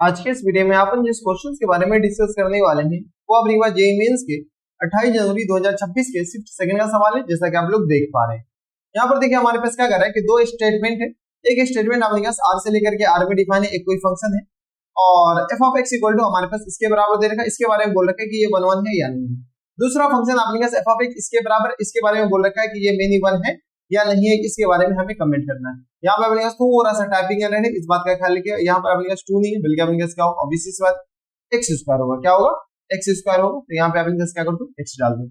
आज के इस वीडियो में अपन जिस क्वेश्चंस के बारे में डिस्कस करने वाले हैं वो अपनी बार जेईई मेंस के 28 जनवरी 2026 के शिफ्ट सेकंड का सवाल है, जैसा कि आप लोग देख पा रहे हैं। यहाँ पर देखिए हमारे पास क्या कर रहा है कि दो स्टेटमेंट है। एक स्टेटमेंट हमारे पास आर से लेकर के आर में डिफाइन है, एक कोई फंक्शन है और F of X equal to हमारे पास इसके बराबर दे रखा है, इसके बारे में बोल रखा है कि ये 1 1 है या नहीं। दूसरा फंक्शन आपके पास एफ ऑफ एक्स इसके बराबर, इसके बारे में बोल रखा है कि ये मेनी 1 है या नहीं है, इसके बारे में हमें कमेंट करना है। यहाँ पर अपने पास थोड़ा सा टाइपिंग एरर है, इस बात का ख्याल रखिए। यहाँ पर अपने पास 2 नहीं है बल्कि अपने पास क्या होगा, ऑब्वियसली सी बात एक्स स्क्वायर होगा। क्या होगा? एक्स स्क्वायर होगा। तो यहाँ पे अपने पास क्या कर दो, एक्स डाल दो,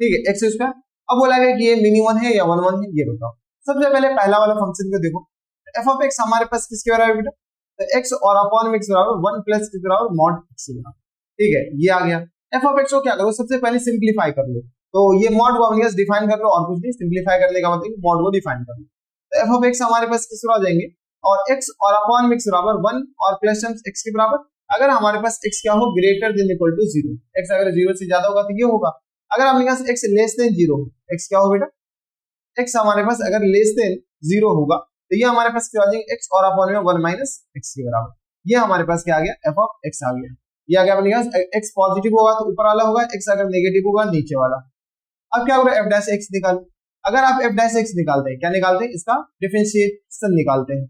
ठीक है, एक्स स्क्वायर। अब बोला गया कि ये मिनी 1 है या 1 1 है, ये बताओ। सबसे पहले पहला वाला फंक्शन को देखो, एफ ऑफ एक्स हमारे पास किसके बराबर बेटा, तो एक्स और अपॉन में एक्स बराबर 1 प्लस एक्स बराबर मॉड एक्स बराबर, ठीक है, ये आ गया। एफ ऑफ एक्स को क्या करो, सबसे पहले सिंप्लीफाई कर लो। तो ये मॉड को अपने पास डिफाइन कर लो और कुछ नहीं, सिंप्लीफाई करने का मतलब मॉड को डिफाइन कर लो। तो एफ ऑफ एक्स हमारे पास किस बराबर जाएंगे, और एक्स और अपॉन में एक्स बराबर 1 और प्लस टर्म्स एक्स के बराबर। अगर हमारे पास एक्स क्या हो, greater than equal to 0, X अगर 0 से ज्यादा होगा तो ये होगा। अगर हमारे पास एक्स लेस देन 0, एक्स क्या हो बेटा, एक्स हमारे पास अगर लेस देन 0 होगा तो ये हमारे पास क्या आ जाएगा, एक्स और अपॉन में 1 माइनस एक्स के बराबर। ये हमारे पास क्या आ गया, एफ ऑफ एक्स आ गया। ये आ गया अपने पास, एक्स पॉजिटिव होगा तो ऊपर वाला होगा, एक्स अगर नेगेटिव होगा नीचे वाला। अब क्या होगा, एफ डैश एक्स निकालो। अगर आप एफ डैश एक्स निकालते हैं, क्या निकालते हैं, इसका डिफरेंशिएशन निकालते हैं।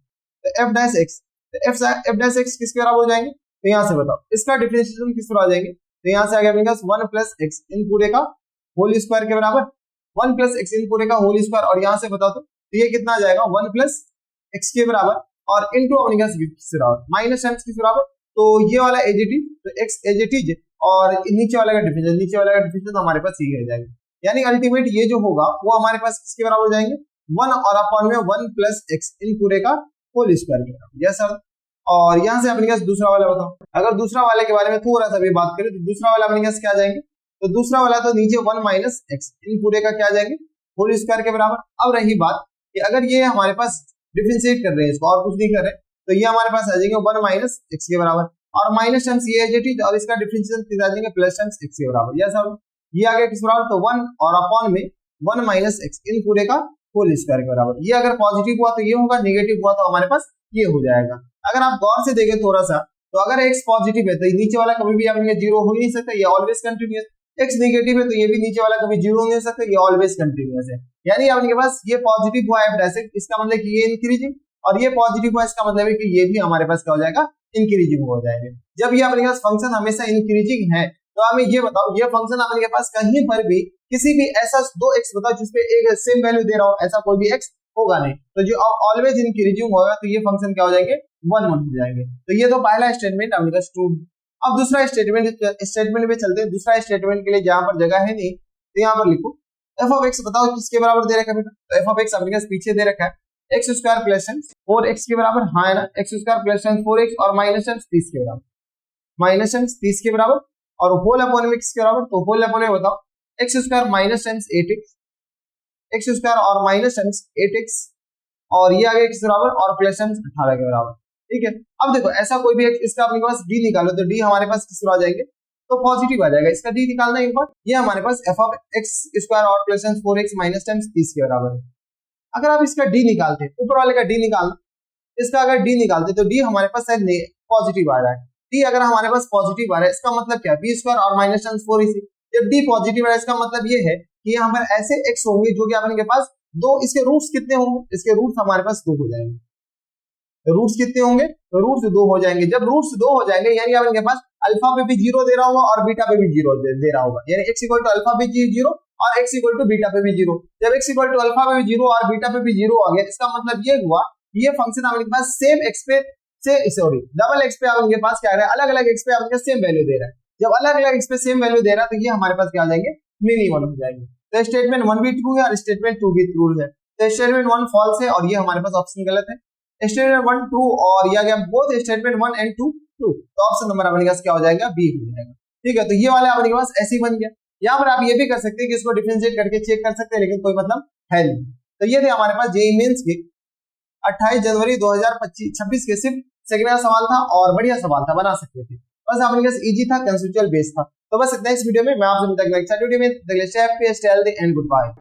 तो F dash x, F dash x किसके बराबर हो जाएंगे, तो यहाँ से बताओ इसका डिफरेंशिएशन किस बराबर आ जाएंगे। तो यहाँ से आ गया अपने पास 1 प्लस एक्स इन पूरे का होल स्क्वायर के बराबर, 1 प्लस एक्स इन पूरे का होल स्क्वायर, और यहाँ से बताओ तो ये कितना आ जाएगा, 1 प्लस एक्स के बराबर और इनटू अपने पास किसके बराबर, माइनस एम किस बराबर। तो ये वाला एजेटिव, तो एक्स एजेटिव और नीचे वाले का डिफरेंशिएशन, नीचे वाले का डिफरेंशिएशन हमारे पास ये हो जाएगा। यानी अल्टीमेट ये जो होगा वो हमारे पास किसके बराबर हो जाएंगे, 1 और अपॉन में 1 प्लस एक्स इन पूरे का होल स्क्वायर के बराबर। Yes sir. और यहाँ से अपने पास दूसरा वाला बताओ। अगर दूसरा वाले के बारे में थोड़ा सा भी बात करें तो दूसरा वाला अपने पास क्या जाएंगे, तो दूसरा वाला तो नीचे 1 माइनस एक्स इन पूरे का क्या जाएंगे, होल स्क्वायर के बराबर। अब रही बात कि अगर ये हमारे पास डिफरेंशिएट कर रहे हैं इसको और कुछ नहीं कर रहे, तो ये हमारे पास आ जाएंगे 1 माइनस एक्स के बराबर, और माइनस टर्म्स ये एजेटिव और इसका डिफरेंशिएशन कितना आ जाएंगे, प्लस टर्म्स एक्स के बराबर। Yes sir. ये आ गया किस बराबर, तो 1 और अपॉन में 1 माइनस एक्स इन पूरे का होल स्क्वायर के बराबर। ये अगर पॉजिटिव हुआ तो ये होगा, नेगेटिव हुआ तो हमारे पास ये हो जाएगा। अगर आप गौर से देखें थोड़ा सा, तो अगर एक्स पॉजिटिव है तो नीचे वाला कभी भी आपने 0 हो ही नहीं सकता, ये ऑलवेज कंटिन्यूअस। एक्स नेगेटिव है तो ये भी नीचे वाला कभी 0 नहीं हो सकता, ये ऑलवेज कंटिन्यूअस है। यानी आपके पास ये पॉजिटिव हुआ एफ डैश एक्स, इसका मतलब कि ये इंक्रीजिंग, और ये पॉजिटिव हुआ इसका मतलब है कि ये भी हमारे पास क्या हो जाएगा, इंक्रीजिंग हो जाएगा। जब ये अपने पास फंक्शन हमेशा इंक्रीजिंग है तो हमें ये बताओ, ये फंक्शन अपने पास कहीं पर भी किसी भी ऐसा 2 एक्स बताओ जिसपे एक सेम वैल्यू दे रहा हो, ऐसा कोई भी एक्स होगा नहीं। तो जो ऑलवेज इंक्रीजिंग होगा तो ये फंक्शन क्या हो जाएंगे, 1 1 हो जाएंगे। तो ये तो पहला स्टेटमेंट अपने पास ट्रू। अब दूसरा स्टेटमेंट पे चलते हैं। दूसरा स्टेटमेंट के लिए जहां पर जगह है नहीं तो यहाँ पर लिखो एफ ऑफ एक्स बताओ किसके बराबर दे रखा है बेटा, तो एफ ऑफ एक्स अपने पास पीछे दे रखा है एक्स स्क्वायर प्लस 4 एक्स के बराबर, हाँ है ना, एक्स स्क्वायर प्लस 4 एक्स और माइनस 30 के बराबर, माइनस 30 के बराबर, और होल अपॉन में एक्स के बराबर। तो होल अपॉन में बताओ x square minus 8 x, x square और माइनस 8 एक्स, और ये आ गया एक्स बराबर और प्लस 18 के बराबर, ठीक है। अब देखो ऐसा कोई भी एक्स, इसका अपने पास डी निकालो, तो डी हमारे पास किस आ जाएंगे, तो पॉजिटिव आ जाएगा, इसका डी निकालना इंपॉर्टेंट। ये हमारे पास एफ ऑफ एक्स स्क्वायर और प्लस 4 एक्स माइनस 30 के बराबर है। अगर आप इसका डी निकालते, ऊपर वाले का डी निकालना, इसका अगर डी निकालते तो डी हमारे पास पॉजिटिव आ रहा है। डी अगर हमारे पास पॉजिटिव आ रहा है इसका मतलब क्या है, बी स्क्वायर और माइनस 4 इसी। जब डी पॉजिटिव आ रहा है इसका मतलब ये है कि यहाँ पर ऐसे एक्स होंगे जो कि अपने पास 2, इसके रूट्स कितने होंगे, इसके रूट्स हमारे पास 2 हो जाएंगे। रूट्स कितने होंगे, तो रूट्स 2 हो जाएंगे। जब रूट्स 2 हो जाएंगे यानी आपके पास अल्फा पे भी 0 दे रहा होगा और बीटा पे भी 0 दे रहा होगा, यानी x इक्वल टू अल्फा पे 0 और x इक्वल टू बीटा पे भी 0। जब x इक्वल टू अल्फा पे भी 0 और बीटा पे भी 0 आ गया, इसका मतलब ये हुआ कि ये फंक्शन आपके पास सेम x पे से सॉरी डबल x पे आपके पास क्या आ रहा है, अलग अलग x पे आपके सेम वैल्यू दे रहा है। जब अलग अलग x पे सेम वैल्यू दे रहा है तो ये हमारे पास क्या आ जाएंगे, मिनी 1 हो जाएंगे। तो स्टेटमेंट 1 भी ट्रू है और स्टेटमेंट 2 भी ट्रू है। तो स्टेटमेंट 1 फॉल्स है और ये हमारे पास ऑप्शन गलत है। स्टेटमेंट 1 ट्रू और ये आ गया बोथ स्टेटमेंट 1 एंड 2 ट्रू, तो ऑप्शन नंबर अपने पास क्या हो जाएगा, बी हो जाएगा, ठीक है। तो ये वाला अपने पास ऐसे ही बन गया। यहाँ पर आप ये भी कर सकते हैं कि इसको डिफरेंशिएट करके चेक कर सकते हैं, लेकिन कोई मतलब है नहीं। तो ये थे हमारे पास जेईई मेंस के 28 जनवरी 2026 के सिर्फ सेकंड का सवाल था और बढ़िया सवाल था, बना सकते थे, बस अपने पास इजी था, कंसेप्चुअल बेस था। तो बस इतना इस वीडियो में, मैं आपसे मिलता हूं नेक्स्ट वीडियो में। The stay happy, stay healthy and good bye.